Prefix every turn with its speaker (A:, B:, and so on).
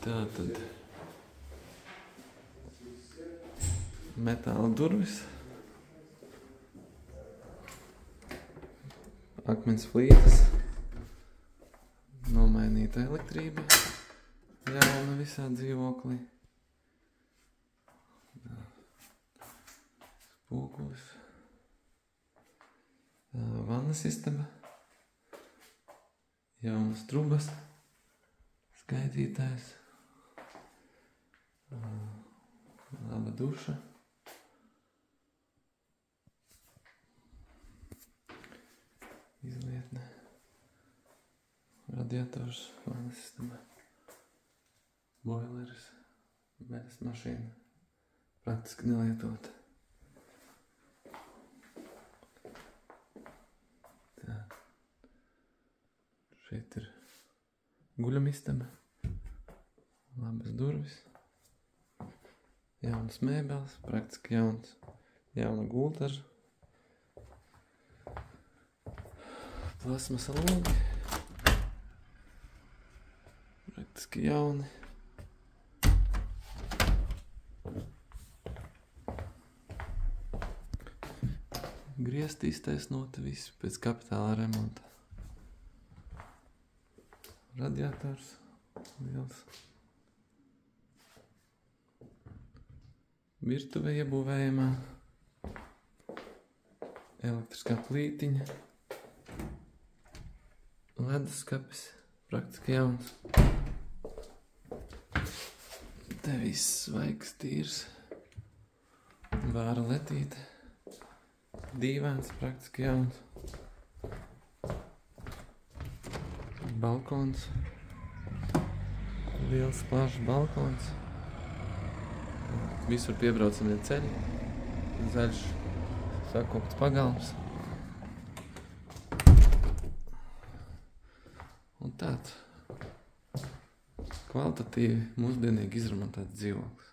A: Tātad metāla durvis, akmens flītes, nomainīta elektrība, jauna visā dzīvoklī, spogulis, vannas istaba, jaunas trubas, skaitītājs, laba duša, izlietne, radiators, vannas istaba, boileris, mēnes mašīna, praktiski nelietota. Tā. Šeit ir guļamistaba, labas durvis, jaunas mēbeles, praktiski jauna gulta ar plasmasa logi, praktiski jauni. Griezti iztaisnoti visi pēc kapitāla remonta. Radiators liels. Virtuve iebūvējumā. Elektriskā plītiņa. Leduskapis, praktiski jauns. Te viss svaigs, tīrs. Vāra letīte. Dīvāns, praktiski jauns. Balkons. Liels, plašs balkons. Visur piebraucamie ceļi. Zaļš, sakopts pagalms. Un tāds kvalitatīvi, mūsdienīgi izremontēts dzīvoklis.